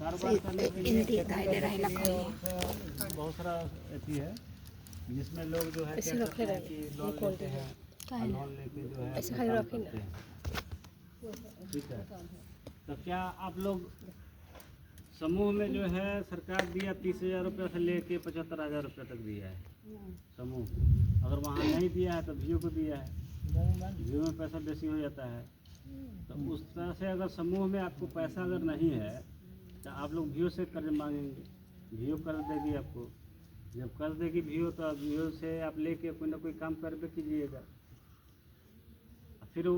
कारोबार करने के लिए बहुत सारा अथी है जिसमें लोग जो है क्या करते हैं कि लोन लेते हैं, लोन लेके जो है काम करते हैं। ठीक है, तो क्या आप लोग समूह में जो है सरकार दिया 30,000 रुपये से लेके 75,000 रुपये तक दिया है समूह, अगर वहाँ नहीं दिया है तो वीओ को दिया है, वीओ में पैसा बेसी हो जाता है। तो उस तरह से अगर समूह में आपको पैसा अगर नहीं है तो आप लोग वीओ से कर्ज मांगेंगे, वीओ कर्ज देगी आपको, जब कर्ज देगी वीओ तो वीओ से आप लेके कोई ना कोई काम करबे कीजिएगा। फिर वो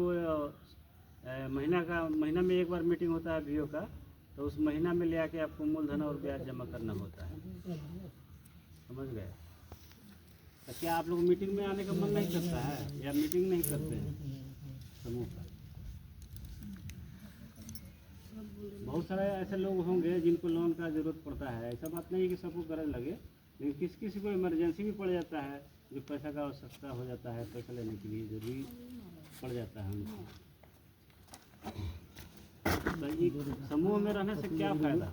महीना में एक बार मीटिंग होता है वीओ का, तो उस महीना में ले आके आपको मूलधन और ब्याज जमा करना होता है। समझ गए? तो क्या आप लोग मीटिंग में आने का मन नहीं करता है या मीटिंग नहीं करते हैं समूह का? बहुत सारे ऐसे लोग होंगे जिनको लोन का ज़रूरत पड़ता है, ऐसा बात नहीं है कि सबको गरज लगे, लेकिन किसी किसी को इमरजेंसी भी पड़ जाता है, जो पैसा का आवश्यकता हो जाता है, पैसा लेने के लिए जरूरी पड़ जाता है उनको। तो ये समूह में रहने से क्या फ़ायदा?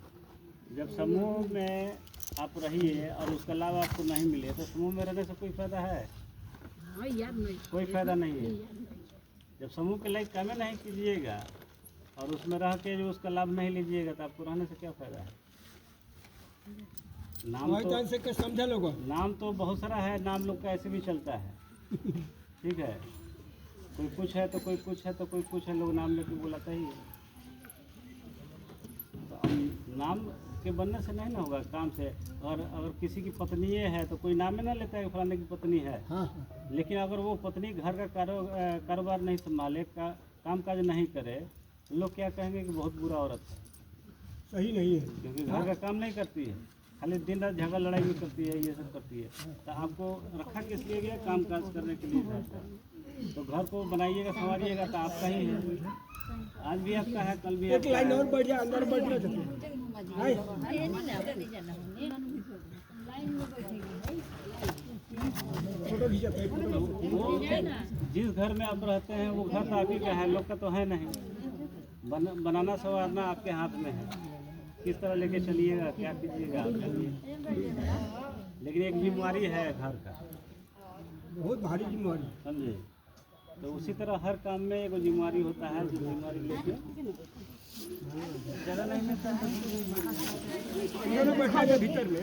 जब समूह में आप रहिए और उसका लाभ आपको नहीं मिले तो समूह में रहने से कोई फ़ायदा है? कोई फ़ायदा नहीं है। जब समूह के लायक काम नहीं कीजिएगा और उसमें रह के जो उसका लाभ नहीं लीजिएगा तो आपको रहने से क्या फ़ायदा है? नाम तो बहुत सारा है, नाम लोग का ऐसे भी चलता है। ठीक है, कोई कुछ है तो कोई कुछ है तो कोई कुछ है, लोग नाम लेके बुलाता ही है। तो नाम के बनने से नहीं ना होगा, काम से। और अगर किसी की पत्नी है तो कोई नाम में ना लेता है कि फलाने की पत्नी है। लेकिन अगर वो पत्नी घर का कारोबार नहीं संभाले, काम काज नहीं करे, लोग क्या कहेंगे कि बहुत बुरा औरत है। सही नहीं है, क्योंकि घर का काम नहीं करती है, खाली दिन रात झगड़ा लड़ाई भी करती है, ये सब करती है। तो आपको रखा किस लिए गया? काम काज करने के लिए रहता है। तो घर को बनाइएगा, संवारिएगा तो आपका ही है। आज भी आपका है, कल भी एक लाइन और बढ़ जाए, अंदर बढ़ना फोटो खींचा। जिस घर में आप रहते हैं वो घर तो आप ही का है, लोग का तो है नहीं। बनाना संवारना आपके हाथ में है, किस तरह लेके चलिएगा, क्या कीजिएगा आप चलिए। लेकिन एक जिम्मेवारी है घर का, बहुत भारी जिम्मेवारी, समझे? तो उसी तरह हर काम में एक जिम्मेवारी होता है, जो जिम्मेवारी लेके ज़्यादा नहीं मिलता है। बैठा है भीतर में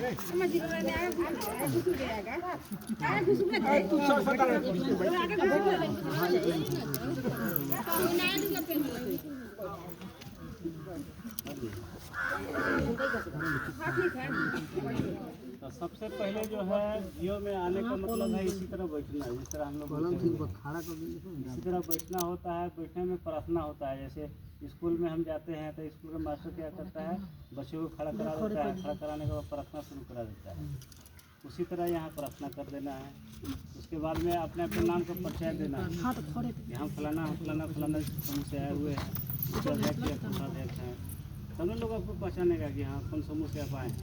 तो सबसे पहले जो है जियो में आने का मतलब है इसी तरह बैठना, जिस तरह हम लोग इसी तरह बैठना होता है। बैठने में प्रार्थना होता है। जैसे स्कूल में हम जाते हैं तो स्कूल का मास्टर क्या करता है, बच्चों को खड़ा करा देता है, खड़ा कराने के बाद प्रार्थना शुरू करा देता है। उसी तरह यहाँ प्रार्थना कर देना है। उसके बाद में अपने अपने नाम का परिचय देना है कि हम फलाना फलाना समूह से आए हुए हैं, अध्यक्ष या कोषाध्यक्ष हैं। तब लोग आपको पहचानेगा कि हाँ कौन समूह से आप आए हैं।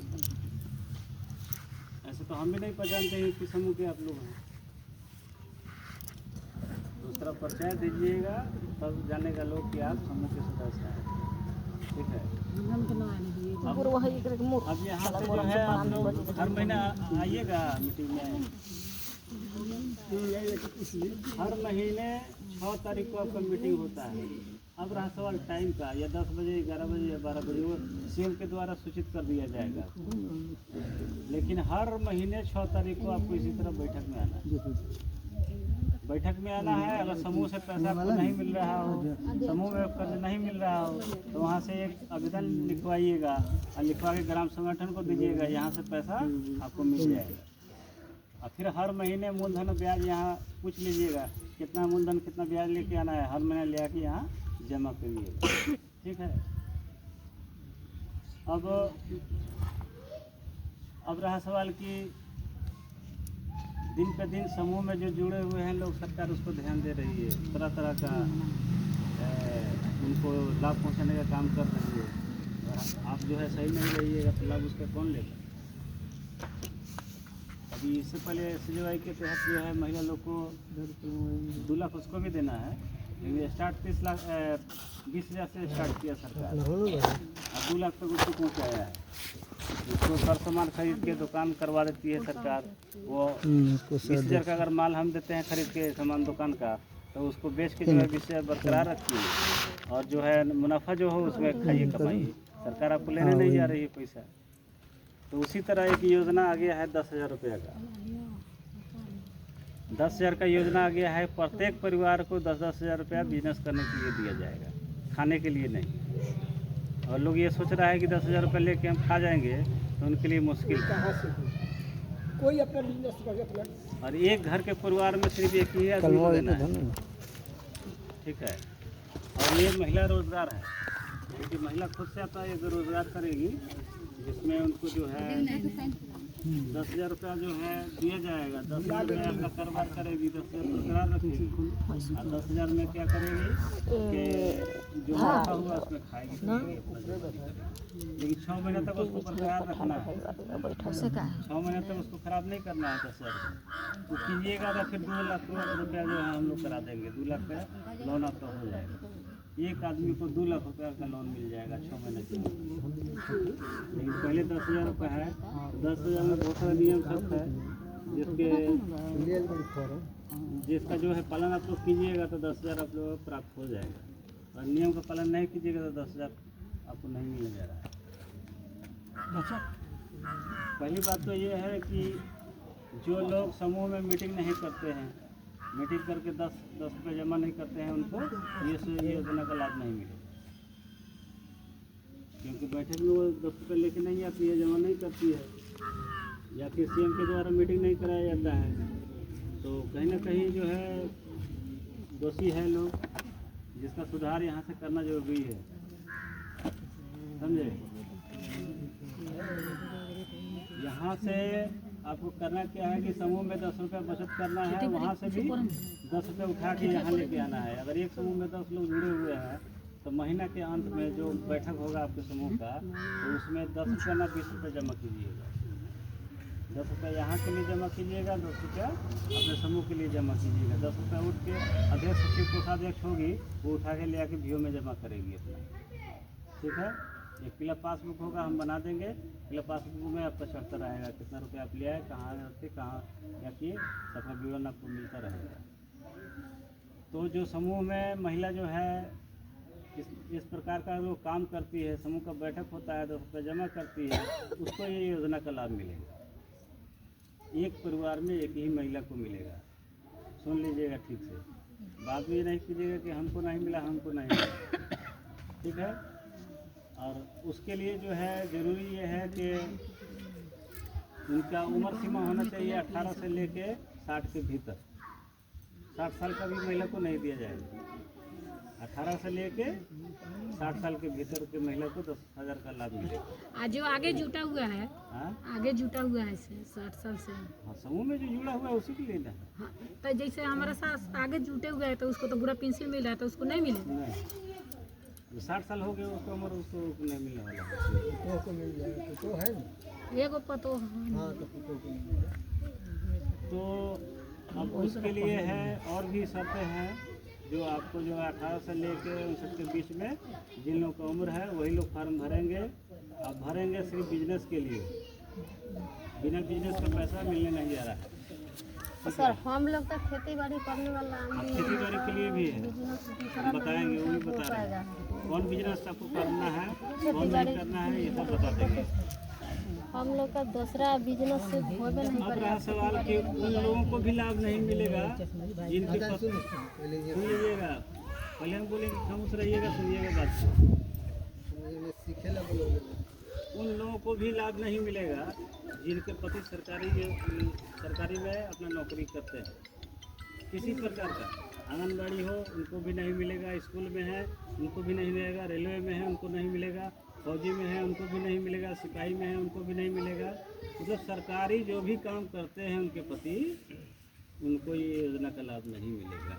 ऐसे तो हम भी नहीं पहचानते हैं कि समूह के आप लोग हैं। तो उस तरह परिचय दीजिएगा, तब जानेगा लोग कि आप समूह के सदस्य हैं। ठीक है, अब यहाँ से जो है आप लोग हर महीना आइएगा मीटिंग में। हर महीने 6 तारीख को आपका मीटिंग होता है। अब रहा सवाल टाइम का, या 10 बजे, 11 बजे या 12 बजे, वो सीएम के द्वारा सूचित कर दिया जाएगा। लेकिन हर महीने 6 तारीख को आपको इसी तरह बैठक में आना है। बैठक में आना है। अगर समूह से पैसा आपको नहीं मिल रहा हो, समूह में कर्ज नहीं मिल रहा हो, तो वहाँ से एक आवेदन लिखवाइएगा और लिखवा के ग्राम संगठन को दीजिएगा। यहाँ से पैसा आपको मिल जाएगा। और फिर हर महीने मूलधन ब्याज यहाँ पूछ लीजिएगा, कितना मूलधन कितना ब्याज लेके आना है, हर महीने ले आके यहाँ जमा करिएगा। ठीक है, अब रहा सवाल कि दिन पे दिन समूह में जो जुड़े हुए हैं लोग, सरकार उसको ध्यान दे रही है, तरह तरह का उनको लाभ पहुंचाने का काम कर रही है। और आप जो है सही नहीं रहिएगा तो लाभ उसका कौन लेगा? अभी इससे पहले SJY के तहत जो है महिला लोग को 2 लाख उसको भी देना है, ये स्टार्ट 20,000 से स्टार्ट किया सरकार, अब 2 लाख तक उसको पहुँचाया है। उसको सर सामान खरीद के दुकान करवा देती है सरकार। वो 20,000 का अगर माल हम देते हैं खरीद के सामान दुकान का, तो उसको बेच के जो है 20,000 बरकरार रखती है, और जो है मुनाफा जो हो उसमें खाइए कमाइए, सरकार आपको लेने नहीं जा रही है पैसा। तो उसी तरह एक योजना आ गया है 10,000 रुपये का। 10,000 का योजना आ गया है, प्रत्येक परिवार को 10,000 रुपया बिजनेस करने के लिए दिया जाएगा, खाने के लिए नहीं। और लोग ये सोच रहा है कि 10,000 रुपये लेके हम खा जाएंगे, तो उनके लिए मुश्किल है। कहाँ से कोई अपना बिजनेस करके अपना, और एक घर के परिवार में सिर्फ एक ही आदमी को देना है, ठीक है। और ये महिला रोजगार है, क्योंकि महिला खुद से अपना एक रोजगार करेगी, जिसमें उनको जो है 10,000 रुपया जो है दिया जाएगा। 10,000 में अपना कारोबार करेगी, 10,000 बरकरार रखेगी, और 10,000 में क्या करेगी कि जो मुनाफा हुआ उसमें खाएगी, लेकिन 6 महीने तक उसको बरकरार रखना है। 6 महीने तक उसको खराब नहीं करना है। 10,000 तो कीजिएगा तो फिर 2 लाख रुपया जो है हम लोग करा देंगे। 2 लाख का लोन आपका हो जाएगा। एक आदमी को 2 लाख रुपया का लोन मिल जाएगा 6 महीने के लिए। लेकिन पहले 10,000 रुपये है, 10,000 में बहुत सारा नियम सब है, जिसका जो है पालन आप लोग कीजिएगा तो 10,000 आप लोग को प्राप्त हो जाएगा, और नियम का पालन नहीं कीजिएगा तो 10,000 आपको नहीं मिलने जा रहा है। पहली बात तो ये है कि जो लोग समूह में मीटिंग नहीं करते हैं, मीटिंग करके 10 रुपये जमा नहीं करते हैं, उनको ये योजना का लाभ नहीं मिलेगा, क्योंकि बैठक में वो 10 रुपये लेके नहीं आती है, जमा नहीं करती है, या फिर CM के द्वारा मीटिंग नहीं कराया जाता है। तो कहीं ना कहीं जो है दोषी है लोग, जिसका सुधार यहाँ से करना जरूरी है, समझे। यहाँ से आपको करना क्या है कि समूह में 10 रुपये बचत करना है, वहाँ से भी 10 रुपये उठा के यहाँ लेके आना है। अगर एक समूह में 10 लोग जुड़े हुए हैं, तो महीना के अंत में जो बैठक होगा आपके समूह का, तो उसमें 10 रुपये ना 20 रुपये जमा कीजिएगा। 10 रुपये यहाँ के लिए जमा कीजिएगा, 10 रुपया अपने समूह के लिए जमा कीजिएगा। 10 रुपये उठ के अध्यक्ष सचिव कोषाध्यक्ष होगी, वो उठा के ले आके VO में जमा करेगी अपना, ठीक है। एक पीला पासबुक होगा, हम बना देंगे। पीला पासबुक में आपका चढ़ता रहेगा कितना रुपया आप ले आए, कहाँ रखते, कहाँ क्या किए, सबका विवरण आपको मिलता रहेगा। तो जो समूह में महिला जो है इस प्रकार का वो काम करती है, समूह का बैठक होता है, 10 रुपये जमा करती है, उसको ये योजना का लाभ मिलेगा। एक परिवार में एक ही महिला को मिलेगा। सुन लीजिएगा ठीक से, बाद में ये नहीं कीजिएगा कि हमको नहीं मिला, हमको नहीं मिला, ठीक है। और उसके लिए जो है ज़रूरी ये है कि उनका उम्र सीमा होना चाहिए 18 से लेके 60 के भीतर। 60 साल का भी महिला को नहीं दिया जाएगा। 18 से लेके 60 साल के भीतर के महिला को 10,000 का लाभ मिलेगा। जो आगे जुटा हुआ है, आगे जुटा हुआ है 60 साल से, हाँ, समूह में जो जुड़ा हुआ है उसी के लिए ना। हाँ, तो जैसे हमारा साथ आगे जुटे हुए हैं, तो उसको तो पूरा पेंशन मिल रहा है, तो उसको नहीं मिलेगा। नहीं, 60 साल हो गए उसको उम्र, उसको नहीं मिलने वाला है। को मिल जाएगा तो है ना। एगो पतो हाँ, तो को मिल जाएगा। तो अब उसके लिए है और भी शर्तें हैं, जो आपको जो 18 से लेके 59 के बीच में जिन लोगों का उम्र है वही लोग फार्म भरेंगे। आप भरेंगे सिर्फ बिजनेस के लिए, बिना बिजनेस का पैसा मिलने नहीं जा रहा है। सर हम लोग तो खेती बाड़ी करने वाला खेती बाड़ी के लिए भी है, हम बताएंगे, वो भी बता रहे हैं कौन बिजनेस आपको करना है, कौन नहीं करना है, ये सब बता देंगे। हम लोग का दूसरा बिजनेस से होबे नहीं अब रहा सवाल कि उन लोगों को भी लाभ नहीं मिलेगा जिनके पास, सुन लीजिएगा, पहले हम बोलेंगे खामोश रहिएगा, सुनिएगा बात को। उन लोगों को भी लाभ नहीं मिलेगा जिनके पति सरकारी में अपना नौकरी करते हैं, किसी प्रकार का, आंगनबाड़ी हो उनको भी नहीं मिलेगा, स्कूल में है उनको भी नहीं मिलेगा, रेलवे में है उनको नहीं मिलेगा, फौजी में है उनको भी नहीं मिलेगा, सिपाही में है उनको भी नहीं मिलेगा। मतलब सरकारी जो भी काम करते हैं उनके पति, उनको ये योजना का लाभ नहीं मिलेगा,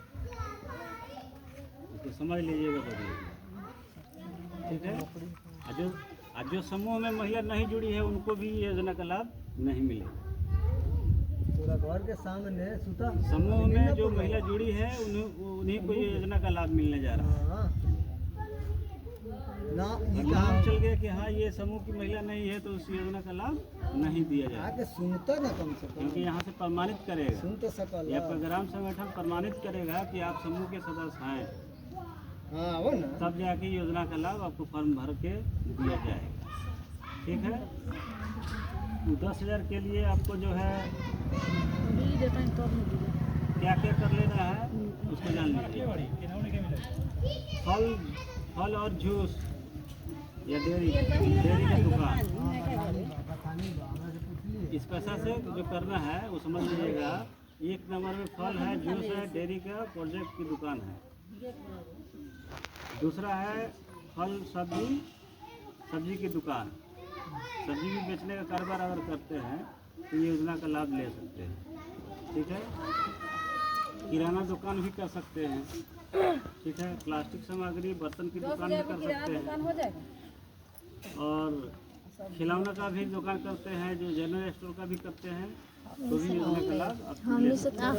तो समझ लीजिएगा बढ़िया, ठीक है। और जो समूह में महिला नहीं जुड़ी है उनको भी ये योजना का लाभ नहीं मिलेगा। घर के सामने सुता समूह में जो महिला जुड़ी है उन्हीं को ये योजना का लाभ मिलने जा रहा है। हाँ। ना ये नाम चल गया कि हाँ ये समूह की महिला नहीं है तो उस योजना का लाभ नहीं दिया जाएगा, आके सुनता ना कम से कम, क्योंकि यहाँ से प्रमाणित करेगा, सुन तो सकल। या प्रोग्राम संगठन प्रमाणित करेगा कि आप समूह के सदस्य हैं, हाँ वो ना, तब जाके योजना का लाभ आपको फॉर्म भर के दिया जाएगा। ठीक है, 10,000 के लिए आपको जो है क्या क्या कर लेना है उसको जान लीजिए। फल और जूस या डेयरी का दुकान, इस पैसा से जो करना है वो समझ लीजिएगा। 1 नंबर में फल है, जूस है, डेयरी का प्रोजेक्ट की दुकान है। दूसरा है फल सब्जी की दुकान, सब्जी भी बेचने का कारोबार अगर करते हैं तो ये योजना का लाभ ले सकते हैं। ठीक है, किराना दुकान भी कर सकते हैं। ठीक है, प्लास्टिक सामग्री बर्तन की दुकान भी कर सकते हैं, और खिलौना का भी दुकान करते हैं, जो जनरल स्टोर का भी करते हैं, तो भी योजना का लाभ आपको ले सकते हैं।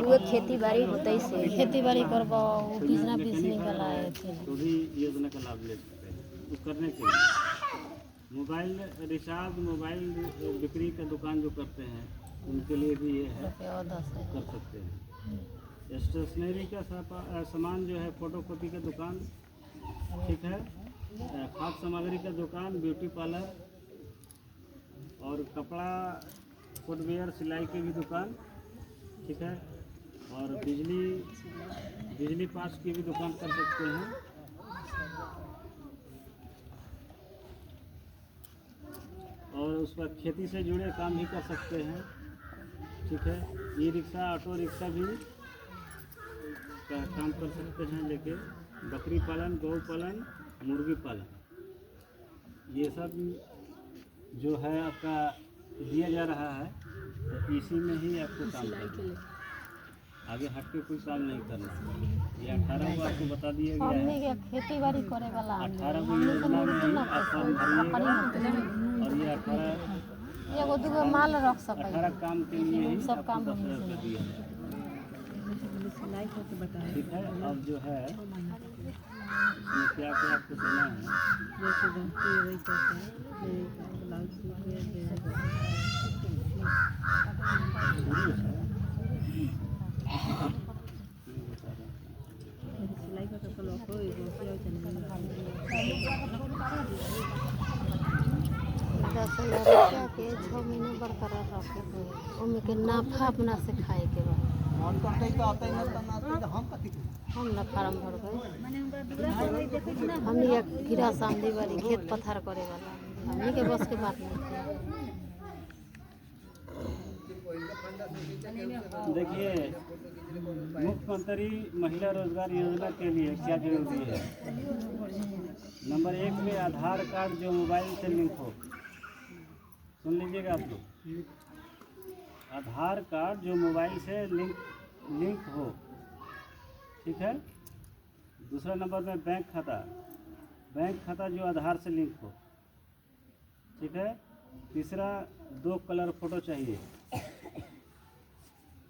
वो खेती बाड़ी होते से खेती बाड़ी करबो बिजनेस निकलाए तो भी योजना का लाभ ले सकते हैं। वो करने के लिए मोबाइल रिचार्ज, मोबाइल बिक्री का दुकान जो करते हैं उनके लिए भी ये है, कर सकते हैं। स्टेशनरी का सामान जो है, फोटोकॉपी का दुकान, ठीक है, खाद्य सामग्री का दुकान, ब्यूटी पार्लर और कपड़ा फुटवेयर सिलाई की भी दुकान, ठीक है, और बिजली पास की भी दुकान कर सकते हैं। और उस पर खेती से जुड़े काम भी कर सकते हैं। ठीक है, ई रिक्शा, ऑटो रिक्शा भी का काम कर सकते हैं लेके, बकरी पालन, गौ पालन, मुर्गी पालन, ये सब जो है आपका दिया जा रहा है, तो इसी में ही आपको काम करना है, आगे हट के कोई काम नहीं करना। ये 18 को आपको बता दिया गया है, खेती बाड़ी करे वाला 18 को योजना में ही आप फॉर्म भरिएगा, और ये 18 एगो दूगो माल रख सके 18 काम के लिए ही सब काम 10,000 रुपये दिया है। ठीक है, अब जो है ये क्या क्या आपको देना है, ₹10,000 के 6 महीने बरकरार रखे के ओमे के नाफा अपना से खाए के बा। मन करते तो आता ही ना तो हम कथी करें? हम ना फार्म भर गए, हमनी एक गिरा सामदी वाली खेत पथार करे वाला, हमनी के बस के बात नहीं है। देखिए, मुख्यमंत्री महिला रोजगार योजना के लिए क्या जरूरी है। नंबर 1 में आधार कार्ड जो मोबाइल से लिंक हो, सुन लीजिएगा आप लोग, आधार कार्ड जो मोबाइल से लिंक हो, ठीक है। दूसरा नंबर में बैंक खाता जो आधार से लिंक हो, ठीक है। तीसरा 2 कलर फोटो चाहिए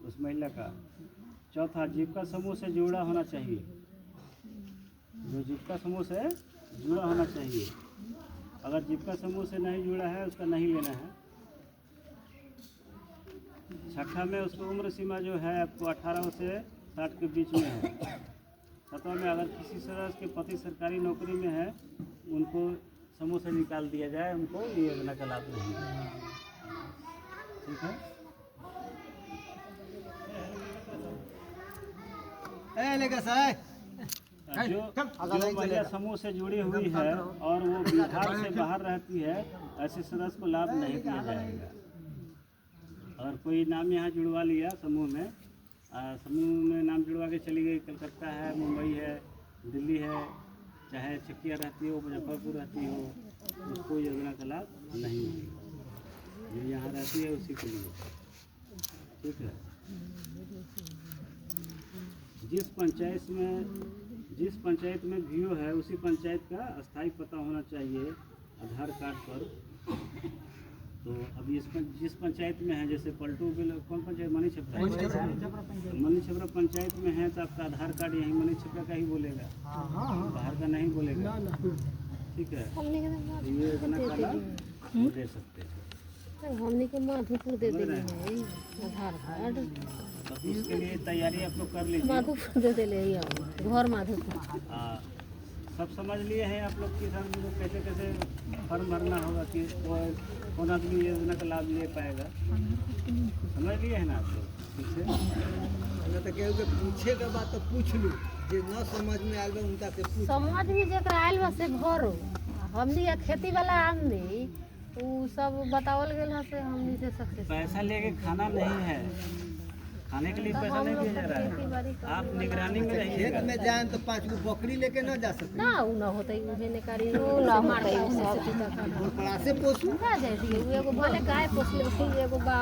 उस महिला का। चौथा जीविका समूह से जुड़ा होना चाहिए, जो जीविका समूह से जुड़ा होना चाहिए। अगर जीविका समूह से नहीं जुड़ा है उसका नहीं लेना है। छठा में उसकी उम्र सीमा जो है आपको 18 से 60 के बीच में है। 7वां में अगर किसी सदस्य के पति सरकारी नौकरी में है उनको समूह से निकाल दिया जाए, उनको ये योजना का लाभ नहीं है। ठीक है, जो महिला समूह से जुड़ी हुई है और वो बिहार से बाहर रहती है, ऐसे सदस्य को लाभ नहीं दिया जाएगा। अगर कोई नाम यहाँ जुड़वा लिया समूह में नाम जुड़वा के चली गई, कलकत्ता है, मुंबई है, दिल्ली है, चाहे चकिया रहती हो, मुजफ्फरपुर रहती हो, उसको योजना का लाभ नहीं मिलेगा। जो यहाँ रहती है उसी के लिए। ठीक है, जिस पंचायत में वीओ है उसी पंचायत का अस्थायी पता होना चाहिए आधार कार्ड पर। तो अभी इसमें जिस पंचायत में है, जैसे पलटू बिल कौन पंचायत, मनी छपरा मनी छपरा पंचायत में है, तो आपका आधार कार्ड यहीं मनी छपरा का ही बोलेगा, बाहर का नहीं बोलेगा। ठीक है, ये योजना का लाभ दे सकते हैं। हमने के माधोपुर दे देले है आधार कार्ड, तो उसके लिए तैयारी आप लोग कर लीजिए। माधोपुर दे देले है घर माधोपुर। सब समझ लिए हैं आप लोग किसान को कैसे कैसे फॉर्म भरना होगा कि कौन आदमी योजना का लाभ ले पाएगा, समझ लिए हैं ना आप लोग ठीक से? ना तो केहू के पूछे के बात तो पूछ लू, जे न समझ में आयल बा उनका से पूछ। समझ में जेकरा आयल बा से भरो। हमनी या खेती वाला आदमी उ सब बतावल गेल है से हमनी से सक्सेस। पैसा लेके खाना नहीं है, खाने के लिए पैसा नहीं दिया जा रहा है, आप निगरानी में रहिएगा। खेत में जाए तो 5 गो बकरी लेके न जा सकते, ना उ ना होतै उहे ने करी उ ना होतै सब बड़ा से पोसू। ना जाय दिए उ एगो भले गाय पोस ले एगो बा